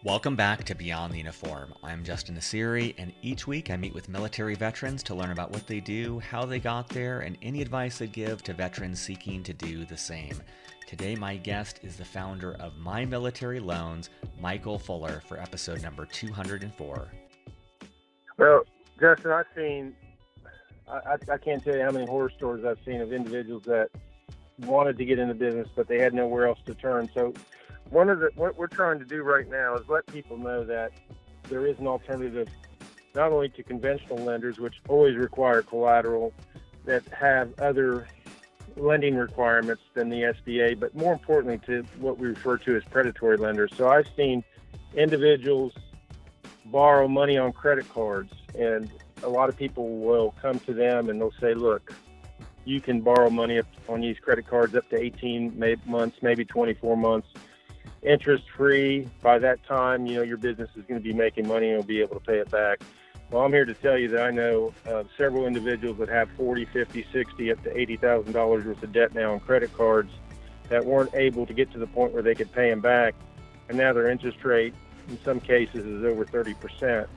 Welcome back to Beyond the Uniform. I'm Justin Nasiri, and each week I meet with military veterans to learn about what they do, how they got there, and any advice they give to veterans seeking to do the same. Today, my guest is the founder of My Military Loans, Michael Fuller, for episode number 204. Well, Justin, I can't tell you how many horror stories I've seen of individuals that wanted to get into business, but they had nowhere else to turn. So what we're trying to do right now is let people know that there is an alternative, not only to conventional lenders, which always require collateral, that have other lending requirements than the SBA, but more importantly to what we refer to as predatory lenders. So I've seen individuals borrow money on credit cards, and a lot of people will come to them and they'll say, look, you can borrow money on these credit cards up to 18 months, maybe 24 months, interest free. By that time, your business is going to be making money and you'll be able to pay it back. Well, I'm here to tell you that I know several individuals that have 40, 50, 60, up to $80,000 worth of debt now on credit cards that weren't able to get to the point where they could pay them back, and now their interest rate in some cases is over 30%.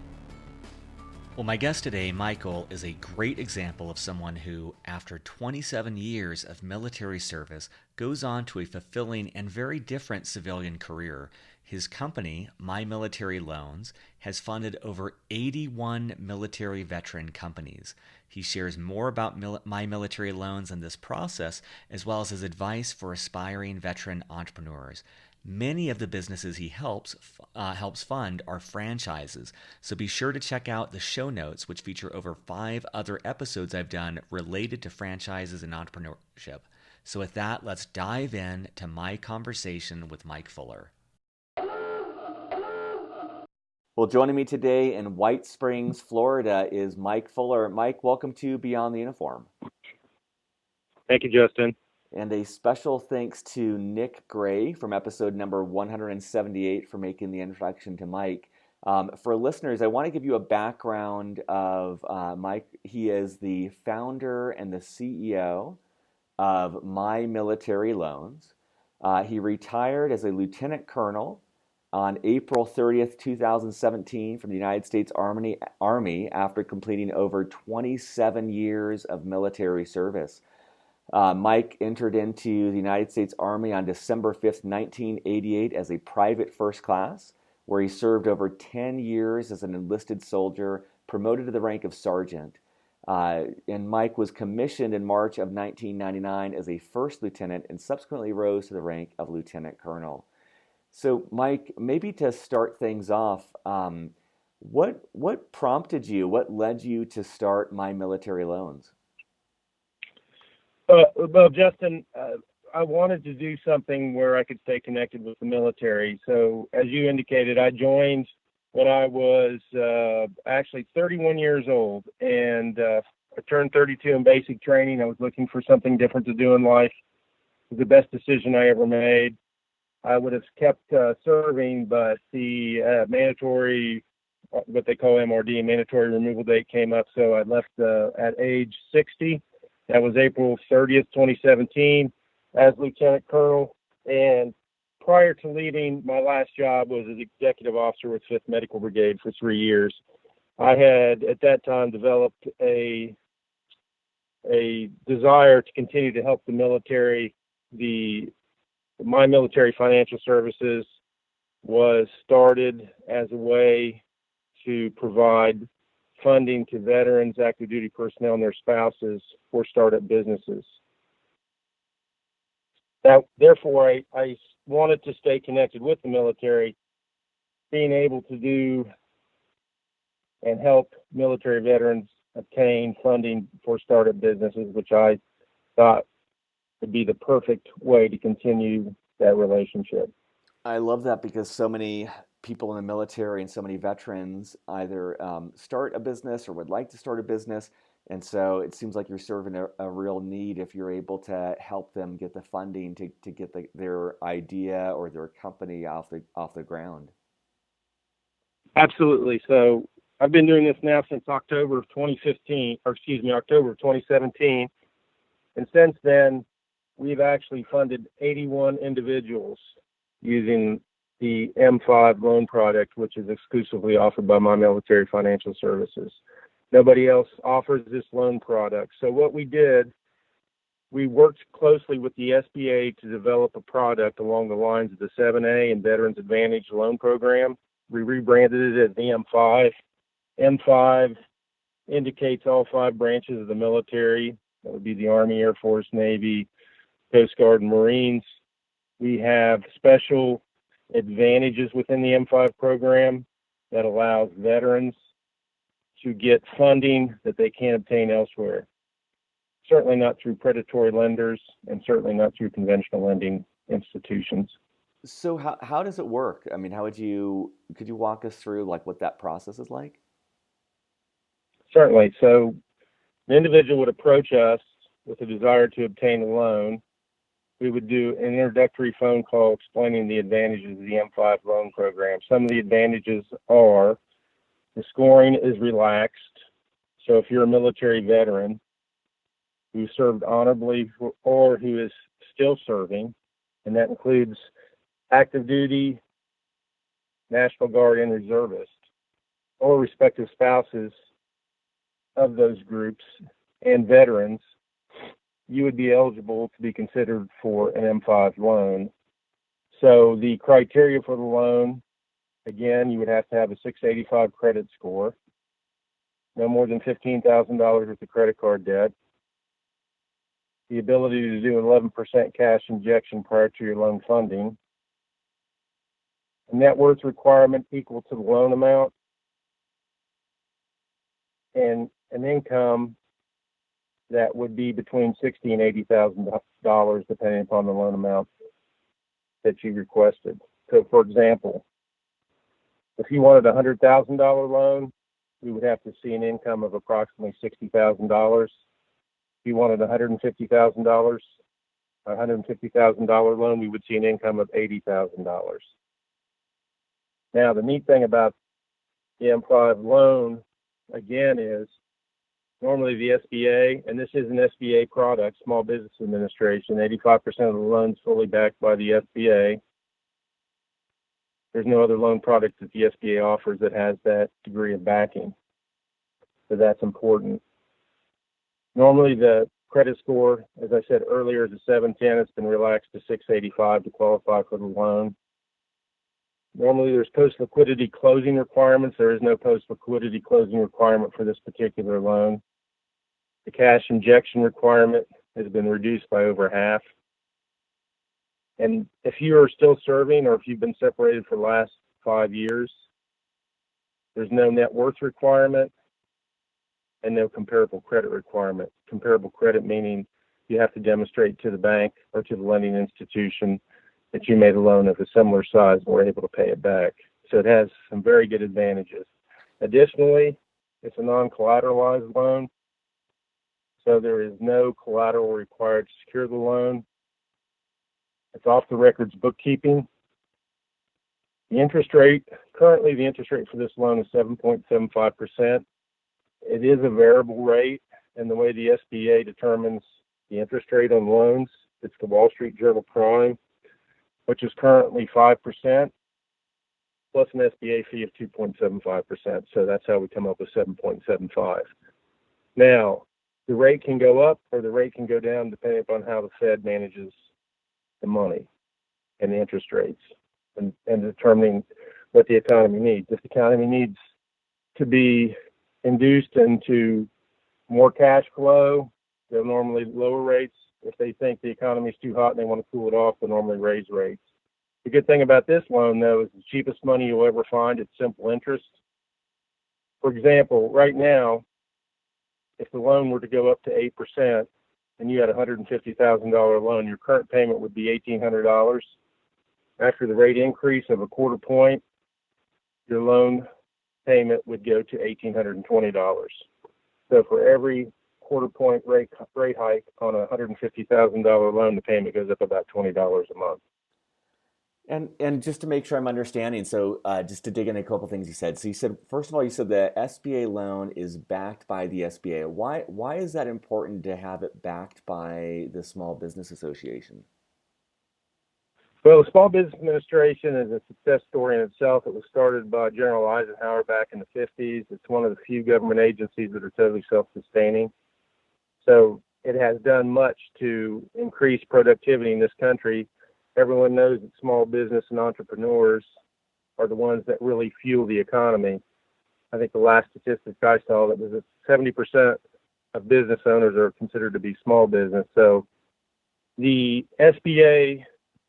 Well, my guest today, Michael, is a great example of someone who, after 27 years of military service, goes on to a fulfilling and very different civilian career. His company, My Military Loans, has funded over 81 military veteran companies. He shares more about My Military Loans and this process, as well as his advice for aspiring veteran entrepreneurs. Many of the businesses he helps fund are franchises, so be sure to check out the show notes, which feature over 5 other episodes I've done related to franchises and entrepreneurship. So with that, let's dive in to my conversation with Mike Fuller. Well, joining me today in White Springs, Florida is Mike Fuller. Mike, welcome to Beyond the Uniform. Thank you, Justin. And a special thanks to Nick Gray from episode number 178 for making the introduction to Mike. For listeners, I want to give you a background of Mike. He is the founder and the CEO of My Military Loans. He retired as a lieutenant colonel on April 30th, 2017 from the United States Army after completing over 27 years of military service. Mike entered into the United States Army on December 5th, 1988 as a private first class, where he served over 10 years as an enlisted soldier, promoted to the rank of sergeant. And Mike was commissioned in March of 1999 as a first lieutenant and subsequently rose to the rank of lieutenant colonel. So Mike, maybe to start things off, what prompted you, what led you to start My Military Loans? Well, Justin, I wanted to do something where I could stay connected with the military. So as you indicated, I joined when I was actually 31 years old, and I turned 32 in basic training. I was looking for something different to do in life. It was the best decision I ever made. I would have kept serving, but the mandatory, what they call MRD, mandatory removal date came up, so I left at age 60. That was April 30th, 2017, as lieutenant colonel. And prior to leaving, my last job was as executive officer with 5th Medical Brigade for 3 years. I had, at that time, developed a desire to continue to help the military. My Military Financial Services was started as a way to provide funding to veterans, active duty personnel, and their spouses for startup businesses. Therefore, I wanted to stay connected with the military, being able to do and help military veterans obtain funding for startup businesses, which I thought would be the perfect way to continue that relationship. I love that because so many people in the military and so many veterans either start a business or would like to start a business. And so it seems like you're serving a real need if you're able to help them get the funding to get their idea or their company off the ground. Absolutely. So I've been doing this now since October of 2017. And since then, we've actually funded 81 individuals using the M5 loan product, which is exclusively offered by my military financial services. Nobody else offers this loan product. So what we did, we worked closely with the SBA to develop a product along the lines of the 7A and Veterans Advantage loan program. We rebranded it as the M5. M5 indicates all 5 branches of the military. That would be the Army, Air Force, Navy, Coast Guard, and Marines. We have special advantages within the M5 program that allows veterans to get funding that they can't obtain elsewhere. Certainly not through predatory lenders, and certainly not through conventional lending institutions. So how does it work? I mean, could you walk us through like what that process is like? Certainly. So the individual would approach us with a desire to obtain a loan. We would do an introductory phone call explaining the advantages of the M5 loan program. Some of the advantages are the scoring is relaxed. So if you're a military veteran who served honorably or who is still serving, and that includes active duty, National Guard, and reservists, or respective spouses of those groups and veterans, you would be eligible to be considered for an M5 loan. So the criteria for the loan, again, you would have to have a 685 credit score, no more than $15,000 worth of credit card debt, the ability to do an 11% cash injection prior to your loan funding, a net worth requirement equal to the loan amount, and an income that would be between $60,000 and $80,000, depending upon the loan amount that you requested. So, for example, if you wanted a $100,000 loan, we would have to see an income of approximately $60,000. If you wanted a $150,000 loan, we would see an income of $80,000. Now, the neat thing about the M5 loan, again, is normally the SBA, and this is an SBA product, Small Business Administration, 85% of the loans fully backed by the SBA. There's no other loan product that the SBA offers that has that degree of backing. So that's important. Normally the credit score, as I said earlier, is a 710. It's been relaxed to 685 to qualify for the loan. Normally there's post-liquidity closing requirements. There is no post-liquidity closing requirement for this particular loan. The cash injection requirement has been reduced by over half. And if you are still serving or if you've been separated for the last 5 years, there's no net worth requirement and no comparable credit requirement. Comparable credit meaning you have to demonstrate to the bank or to the lending institution that you made a loan of a similar size and were able to pay it back. So it has some very good advantages. Additionally, it's a non-collateralized loan. So there is no collateral required to secure the loan. It's off the records bookkeeping. The interest rate, currently the interest rate for this loan is 7.75%. It is a variable rate, and the way the SBA determines the interest rate on loans, it's the Wall Street Journal Prime, which is currently 5%, plus an SBA fee of 2.75%. So that's how we come up with 7.75. Now, the rate can go up or the rate can go down depending upon how the Fed manages the money and the interest rates and determining what the economy needs. If the economy needs to be induced into more cash flow, they'll normally lower rates. If they think the economy is too hot and they want to cool it off, they'll normally raise rates. The good thing about this loan, though, is the cheapest money you'll ever find. It's simple interest. For example, right now, if the loan were to go up to 8% and you had a $150,000 loan, your current payment would be $1,800. After the rate increase of a quarter point, your loan payment would go to $1,820. So for every quarter point rate hike on a $150,000 loan, the payment goes up about $20 a month. And just to make sure I'm understanding, so just to dig in a couple things you said. So you said, first of all, you said the SBA loan is backed by the SBA. Why is that important to have it backed by the Small Business Association? Well, the Small Business Administration is a success story in itself. It was started by General Eisenhower back in the 50s. It's one of the few government agencies that are totally self-sustaining. So it has done much to increase productivity in this country. Everyone knows that small business and entrepreneurs are the ones that really fuel the economy. I think the last statistic I saw that was that 70% of business owners are considered to be small business. So the SBA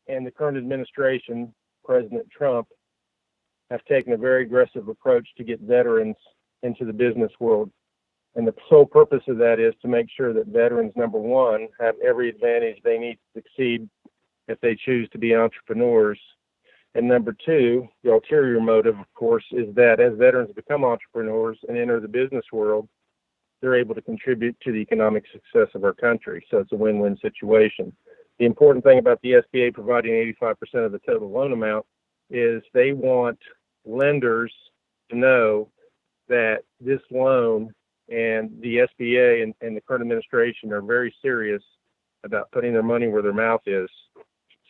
and the current administration, President Trump, have taken a very aggressive approach to get veterans into the business world. And the sole purpose of that is to make sure that veterans, number one, have every advantage they need to succeed if they choose to be entrepreneurs. And number two, the ulterior motive, of course, is that as veterans become entrepreneurs and enter the business world, they're able to contribute to the economic success of our country. So it's a win-win situation. The important thing about the SBA providing 85% of the total loan amount is they want lenders to know that this loan and the SBA and the current administration are very serious about putting their money where their mouth is.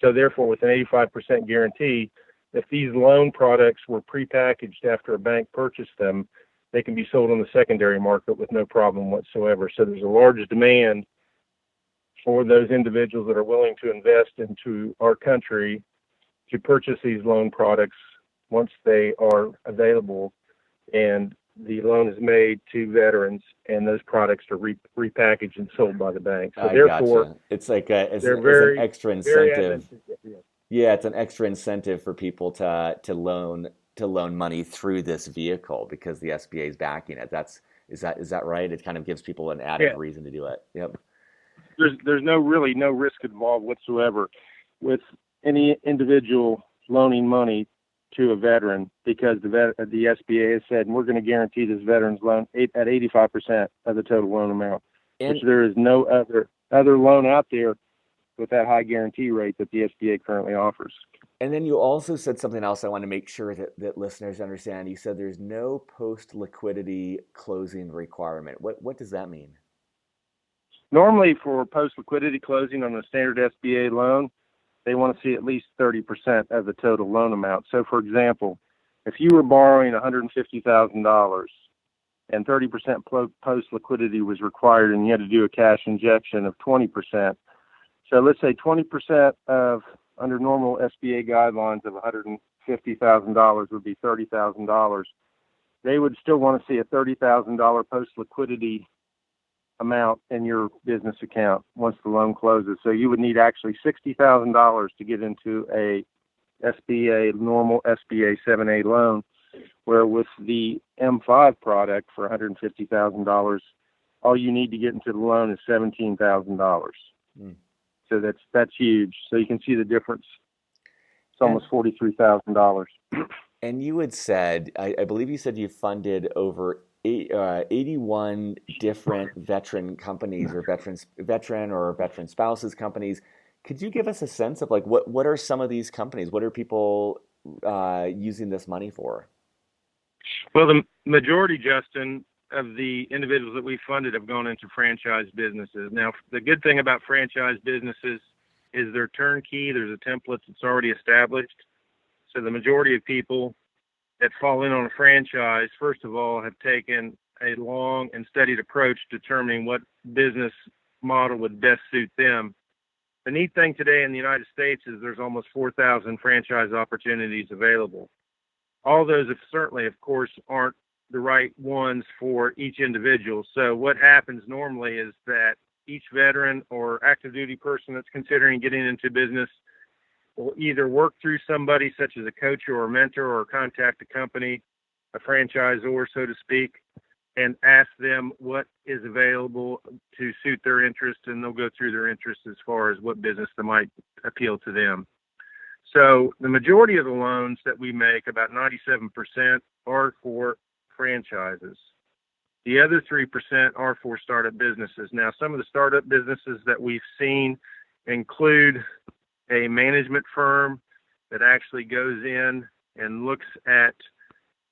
So therefore, with an 85% guarantee, if these loan products were prepackaged after a bank purchased them, they can be sold on the secondary market with no problem whatsoever. So there's a large demand for those individuals that are willing to invest into our country to purchase these loan products once they are available, and the loan is made to veterans, and those products are repackaged and sold by the bank. So therefore, gotcha. It's like it's very, an extra very incentive. advantageous. Yeah, it's an extra incentive for people to loan money through this vehicle because the SBA is backing it. Is that right? It kind of gives people an added reason to do it. Yep. There's no risk involved whatsoever with any individual loaning money to a veteran, because the SBA has said, we're going to guarantee this veteran's loan at 85% of the total loan amount, which there is no other loan out there with that high guarantee rate that the SBA currently offers. And then you also said something else I want to make sure that listeners understand. You said there's no post-liquidity closing requirement. What does that mean? Normally, for post-liquidity closing on a standard SBA loan, they want to see at least 30% of the total loan amount. So, for example, if you were borrowing $150,000 and 30% post-liquidity was required and you had to do a cash injection of 20%, so let's say 20% of, under normal SBA guidelines of $150,000 would be $30,000. They would still want to see a $30,000 post-liquidity amount in your business account once the loan closes. So you would need actually $60,000 to get into a normal SBA 7A loan, where with the M5 product for $150,000, all you need to get into the loan is $17,000. So that's huge. So you can see the difference. It's almost $43,000. And you had said, I believe you said you funded over 81 different veteran companies or veteran spouses companies. Could you give us a sense of like what are some of these companies? What are people using this money for? Well, the majority, Justin, of the individuals that we funded have gone into franchise businesses. Now, the good thing about franchise businesses is they're turnkey. There's a template that's already established. So the majority of people that fall in on a franchise, first of all, have taken a long and studied approach determining what business model would best suit them. The neat thing today in the United States is there's almost 4,000 franchise opportunities available. All those certainly, of course, aren't the right ones for each individual. So what happens normally is that each veteran or active duty person that's considering getting into business will either work through somebody such as a coach or a mentor, or contact a company, a franchisor, so to speak, and ask them what is available to suit their interest, and they'll go through their interests as far as what business that might appeal to them. So the majority of the loans that we make, about 97%, are for franchises. The other 3% are for startup businesses. Now, some of the startup businesses that we've seen include a management firm that actually goes in and looks at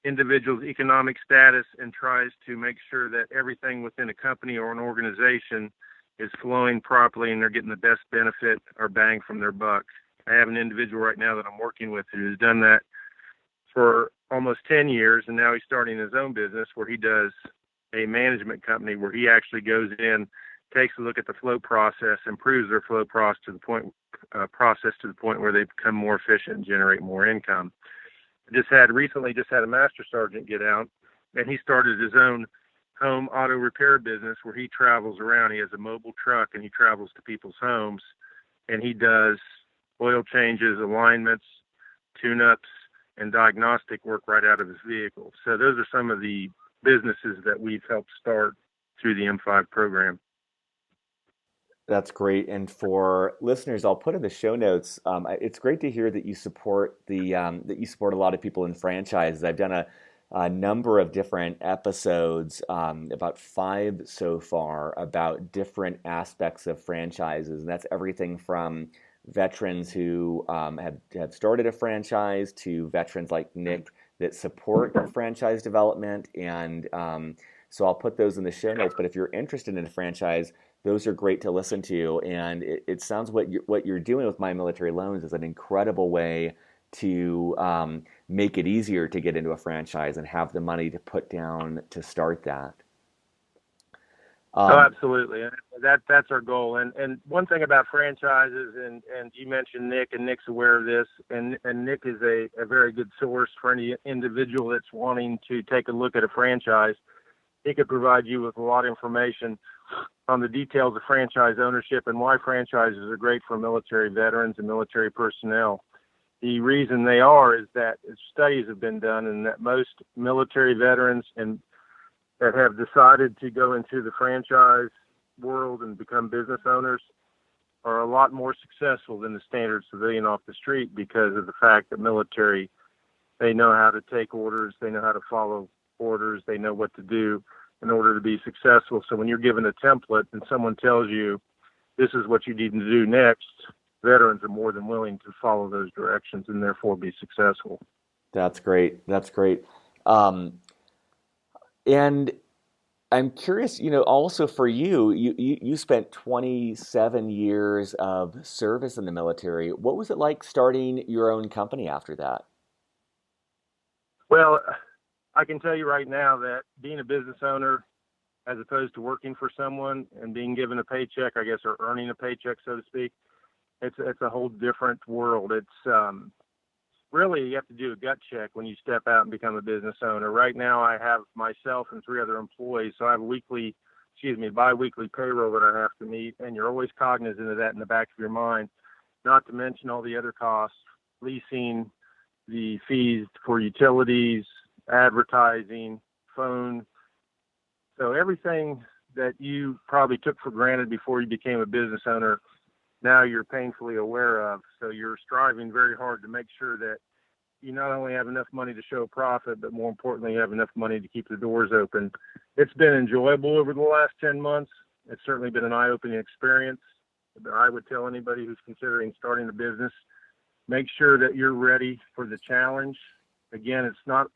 individuals' economic status and tries to make sure that everything within a company or an organization is flowing properly and they're getting the best benefit or bang from their buck. I have an individual right now that I'm working with who has done that for almost 10 years, and now he's starting his own business where he does a management company where he actually goes in, takes a look at the flow process, improves their flow process to the point where they become more efficient and generate more income. Recently had a master sergeant get out, and he started his own home auto repair business where he travels around. He has a mobile truck, and he travels to people's homes, and he does oil changes, alignments, tune-ups, and diagnostic work right out of his vehicle. So those are some of the businesses that we've helped start through the M5 program. That's great. And for listeners, I'll put in the show notes. It's great to hear that you support that you support a lot of people in franchises. I've done a number of different episodes, about 5 so far, about different aspects of franchises, and that's everything from veterans who have started a franchise to veterans like Nick that support franchise development. And so I'll put those in the show notes. But if you're interested in a franchise, those are great to listen to. And it sounds what you're doing with My Military Loans is an incredible way to make it easier to get into a franchise and have the money to put down to start that. Absolutely. That's our goal. And one thing about franchises, and you mentioned Nick, and Nick's aware of this, and Nick is a very good source for any individual that's wanting to take a look at a franchise. He could provide you with a lot of information on the details of franchise ownership and why franchises are great for military veterans and military personnel. The reason they are is that studies have been done, and that most military veterans and that have decided to go into the franchise world and become business owners are a lot more successful than the standard civilian off the street because of the fact that military, they know how to take orders, they know how to follow orders, they know what to do in order to be successful. So when you're given a template and someone tells you this is what you need to do next, veterans are more than willing to follow those directions and therefore be successful. That's great. That's great. And I'm curious, also for you spent 27 years of service in the military. What was it like starting your own company after that? Well, I can tell you right now that being a business owner, as opposed to working for someone and being given a paycheck, I guess, or earning a paycheck, so to speak, it's a whole different world. It's really, you have to do a gut check when you step out and become a business owner. Right now, I have myself and 3 other employees, so I have bi-weekly payroll that I have to meet, and you're always cognizant of that in the back of your mind, not to mention all the other costs, leasing, the fees for utilities, advertising, phone. So everything that you probably took for granted before you became a business owner, now you're painfully aware of. So you're striving very hard to make sure that you not only have enough money to show profit, but more importantly, you have enough money to keep the doors open. It's been enjoyable over the last 10 months. It's certainly been an eye-opening experience. I would tell anybody who's considering starting a business, make sure that you're ready for the challenge. Again, it's not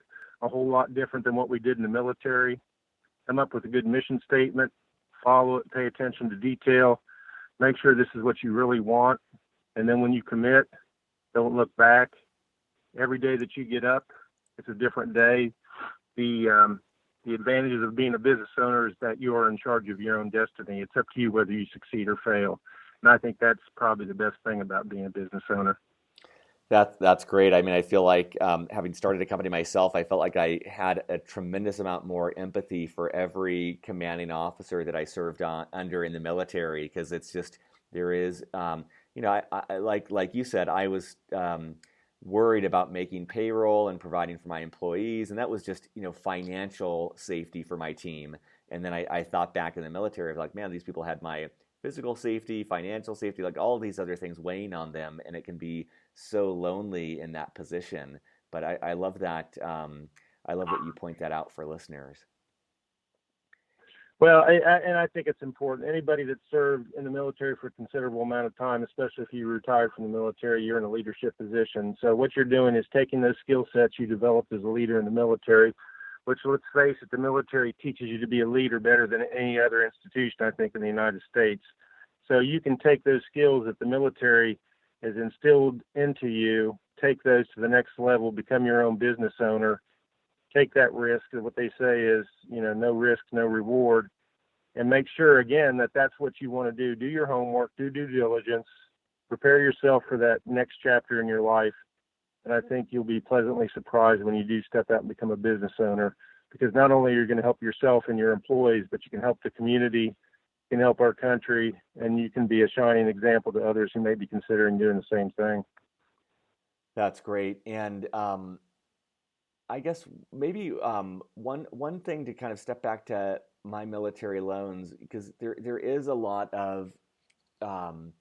a whole lot different than what we did in the military. Come up with a good mission statement, follow it, pay attention to detail, make sure this is what you really want. And then when you commit, don't look back. Every day that you get up, it's a different day. The advantages of being a business owner is that you are in charge of your own destiny. It's up to you whether you succeed or fail. And I think that's probably the best thing about being a business owner. That's great. I mean, I feel like having started a company myself, I felt like I had a tremendous amount more empathy for every commanding officer that I served under in the military, because it's just there is, I like you said, I was worried about making payroll and providing for my employees, and that was just financial safety for my team. And then I thought back in the military, of like, man, these people had my physical safety, financial safety, like all these other things weighing on them, and it can be so lonely in that position. But I love that. I love that you point that out for listeners. Well, I think it's important. Anybody that served in the military for a considerable amount of time, especially if you retired from the military, you're in a leadership position. So what you're doing is taking those skill sets you developed as a leader in the military, which, let's face it, the military teaches you to be a leader better than any other institution, I think, in the United States. So you can take those skills that the military is instilled into you, take those to the next level, become your own business owner, take that risk. What they say is, no risk, no reward, and make sure, again, that that's what you want to do. Do your homework, do due diligence, prepare yourself for that next chapter in your life. And I think you'll be pleasantly surprised when you do step out and become a business owner, because not only are you going to help yourself and your employees, but you can help the community, you can help our country, and you can be a shining example to others who may be considering doing the same thing. That's great. And I guess maybe one thing to kind of step back to my military loans, because there is a lot of um,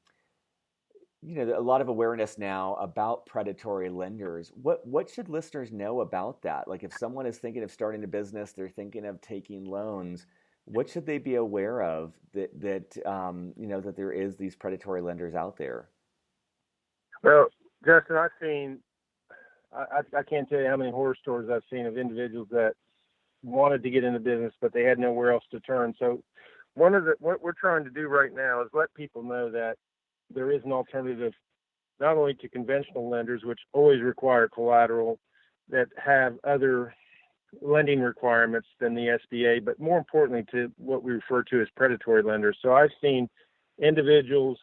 a lot of awareness now about predatory lenders. What should listeners know about that? Like, if someone is thinking of starting a business, they're thinking of taking loans, what should they be aware of that there is these predatory lenders out there? Well, Justin, I can't tell you how many horror stories I've seen of individuals that wanted to get into business, but they had nowhere else to turn. So what we're trying to do right now is let people know that there is an alternative, not only to conventional lenders, which always require collateral, that have other lending requirements than the SBA, but more importantly to what we refer to as predatory lenders. So I've seen individuals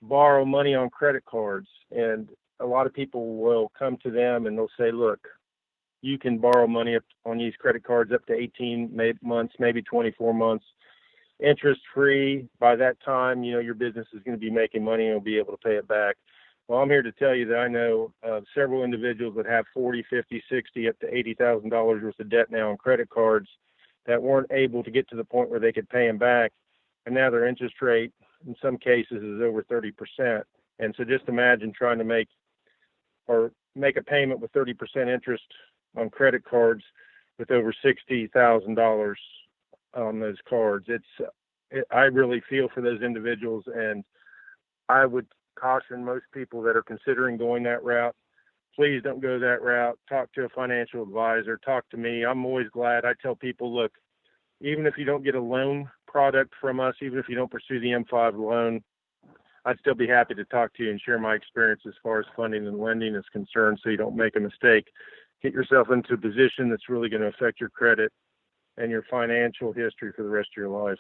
borrow money on credit cards, and a lot of people will come to them and they'll say, look, you can borrow money on these credit cards up to 18 months, maybe 24 months, interest free. By that time, your business is going to be making money and you'll be able to pay it back. Well, I'm here to tell you that I know several individuals that have 40, 50, 60, up to $80,000 worth of debt now on credit cards that weren't able to get to the point where they could pay them back. And now their interest rate in some cases is over 30%. And so just imagine trying to make a payment with 30% interest on credit cards with over $60,000 on those cards. I really feel for those individuals, and I would caution most people that are considering going that route, please don't go that route. Talk to a financial advisor, talk to me. I'm always glad. I tell people, look, even if you don't get a loan product from us, even if you don't pursue the M5 loan, I'd still be happy to talk to you and share my experience as far as funding and lending is concerned, so you don't make a mistake. Get yourself into a position that's really going to affect your credit and your financial history for the rest of your life.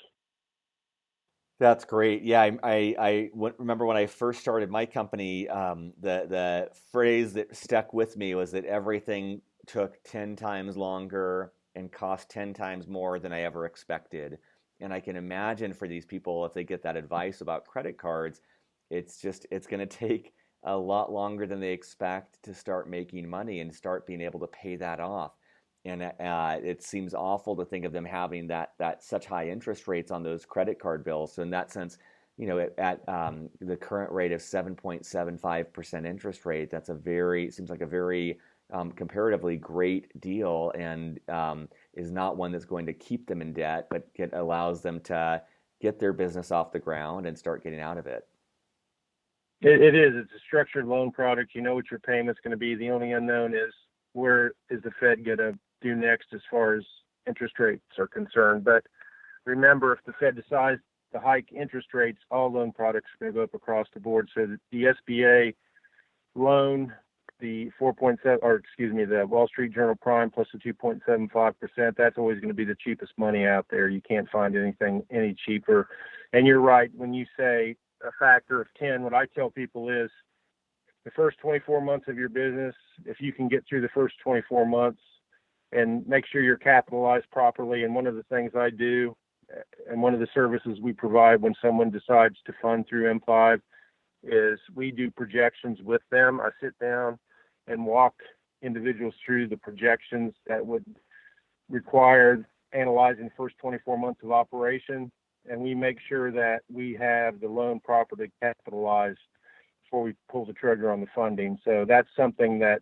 That's great. Yeah, I remember when I first started my company, the phrase that stuck with me was that everything took 10 times longer and cost 10 times more than I ever expected. And I can imagine for these people, if they get that advice about credit cards, it's going to take a lot longer than they expect to start making money and start being able to pay that off. And it seems awful to think of them having that such high interest rates on those credit card bills. So in that sense, at the current rate of 7.75% interest rate, seems like a very comparatively great deal, and is not one that's going to keep them in debt, but allows them to get their business off the ground and start getting out of it. It is. It's a structured loan product. You know what your payment's going to be. The only unknown is, where is the Fed going to do next as far as interest rates are concerned. But remember, if the Fed decides to hike interest rates, all loan products are going to go up across the board. So the SBA loan, the the Wall Street Journal Prime plus the 2.75%, that's always going to be the cheapest money out there. You can't find anything any cheaper. And you're right, when you say a factor of 10, what I tell people is the first 24 months of your business, if you can get through the first 24 months and make sure you're capitalized properly. And one of the things I do, and one of the services we provide when someone decides to fund through M5, is we do projections with them. I sit down and walk individuals through the projections that would require analyzing the first 24 months of operation. And we make sure that we have the loan properly capitalized before we pull the trigger on the funding. So that's something that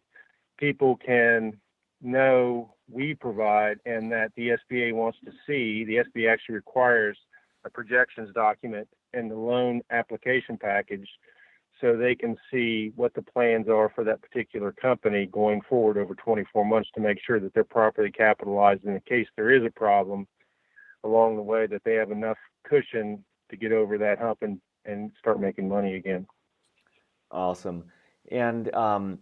people can know we provide, and that the SBA wants to see. The SBA actually requires a projections document in the loan application package so they can see what the plans are for that particular company going forward over 24 months to make sure that they're properly capitalized in case there is a problem along the way, that they have enough cushion to get over that hump and start making money again. Awesome. And I'm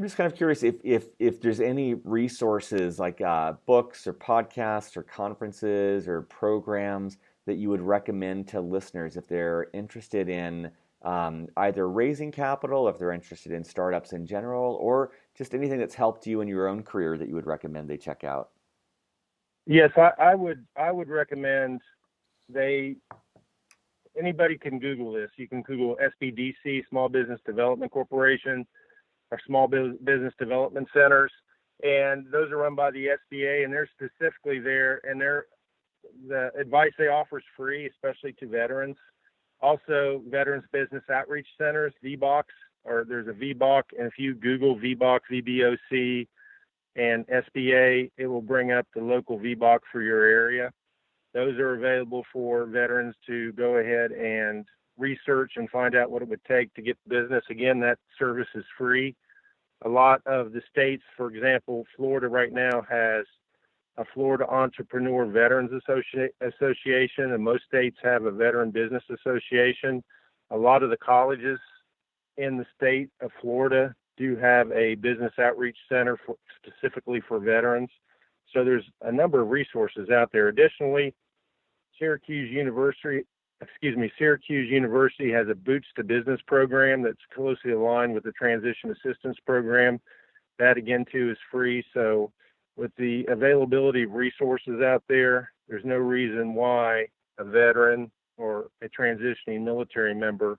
just kind of curious if there's any resources like books or podcasts or conferences or programs that you would recommend to listeners if they're interested in either raising capital, if they're interested in startups in general, or just anything that's helped you in your own career that you would recommend they check out. Yes, I would recommend anybody can Google this. You can Google SBDC, Small Business Development Corporation, or Small Business Development Centers, and those are run by the SBA, and they're specifically there, and the advice they offer is free, especially to veterans. Also, Veterans Business Outreach Centers, VBOC, or there's a VBOC, and if you Google VBOC, VBOC, and SBA, it will bring up the local VBOC for your area. Those are available for veterans to go ahead and research and find out what it would take to get business. Again, that service is free. A lot of the states, for example, Florida right now has a Florida Entrepreneur Veterans Association, and most states have a Veteran Business Association. A lot of the colleges in the state of Florida do have a business outreach center specifically for veterans. So there's a number of resources out there. Additionally, Syracuse University has a Boots to Business program that's closely aligned with the Transition Assistance Program. That, again, too, is free. So with the availability of resources out there, there's no reason why a veteran or a transitioning military member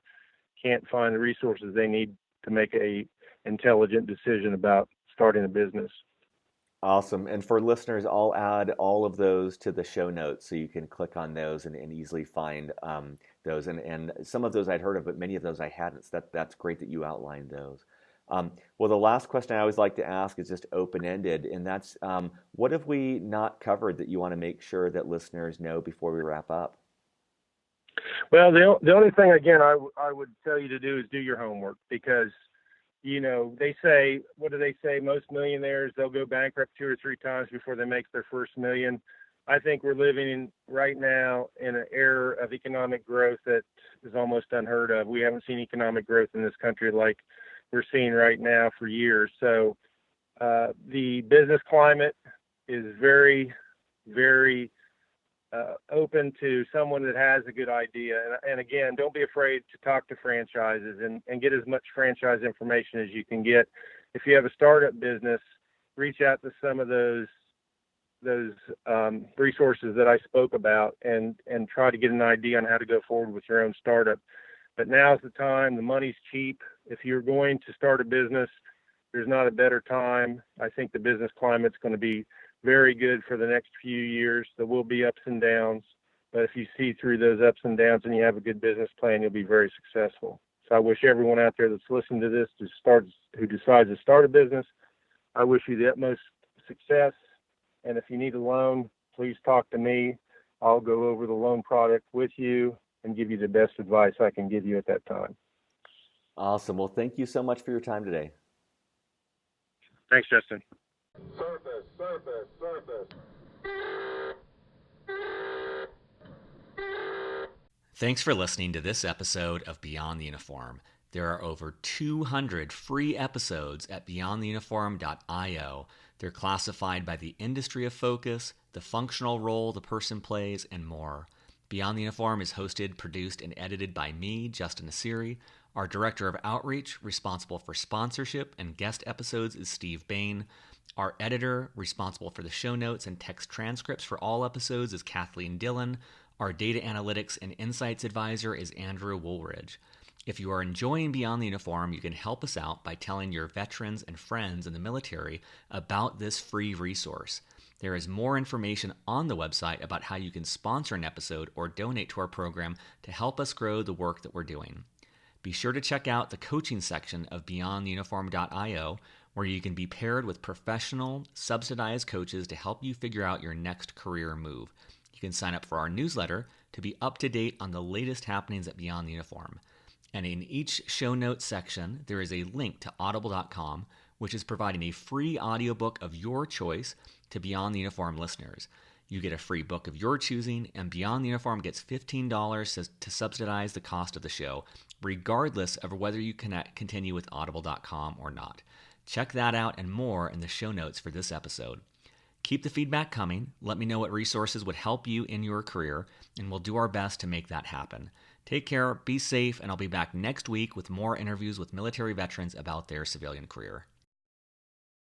can't find the resources they need to make a intelligent decision about starting a business. Awesome. And for listeners, I'll add all of those to the show notes so you can click on those and easily find those. And some of those I'd heard of, but many of those I hadn't. So that's great that you outlined those. Well, the last question I always like to ask is just open-ended, and that's what have we not covered that you want to make sure that listeners know before we wrap up? Well, the only thing, again, I would tell you to do is do your homework, because they say, what do they say? Most millionaires, they'll go bankrupt 2 or 3 times before they make their first million. I think we're living right now in an era of economic growth that is almost unheard of. We haven't seen economic growth in this country like we're seeing right now for years. So the business climate is very, very open to someone that has a good idea. And again, don't be afraid to talk to franchises and get as much franchise information as you can get. If you have a startup business, reach out to some of those resources that I spoke about and try to get an idea on how to go forward with your own startup. But now's the time. The money's cheap. If you're going to start a business, there's not a better time. I think the business climate's going to be very good for the next few years. There will be ups and downs, but if you see through those ups and downs and you have a good business plan, you'll be very successful. So I wish everyone out there that's listening to this who decides to start a business, I wish you the utmost success. And if you need a loan, please talk to me. I'll go over the loan product with you and give you the best advice I can give you at that time. Awesome. Well, thank you so much for your time today. Thanks, Justin. Service. Thanks for listening to this episode of Beyond the Uniform. There are over 200 free episodes at beyondtheuniform.io. They're classified by the industry of focus, the functional role the person plays, and more. Beyond the Uniform is hosted, produced, and edited by me, Justin Asiri. Our Director of Outreach, responsible for sponsorship and guest episodes, is Steve Bain. Our editor, responsible for the show notes and text transcripts for all episodes, is Kathleen Dillon. Our data analytics and insights advisor is Andrew Woolridge. If you are enjoying Beyond the Uniform, you can help us out by telling your veterans and friends in the military about this free resource. There is more information on the website about how you can sponsor an episode or donate to our program to help us grow the work that we're doing. Be sure to check out the coaching section of beyondtheuniform.io, where you can be paired with professional, subsidized coaches to help you figure out your next career move. You can sign up for our newsletter to be up to date on the latest happenings at Beyond the Uniform. And in each show notes section, there is a link to audible.com, which is providing a free audiobook of your choice to Beyond the Uniform listeners. You get a free book of your choosing, and Beyond the Uniform gets $15 to subsidize the cost of the show, regardless of whether you continue with Audible.com or not. Check that out and more in the show notes for this episode. Keep the feedback coming. Let me know what resources would help you in your career, and we'll do our best to make that happen. Take care, be safe, and I'll be back next week with more interviews with military veterans about their civilian career.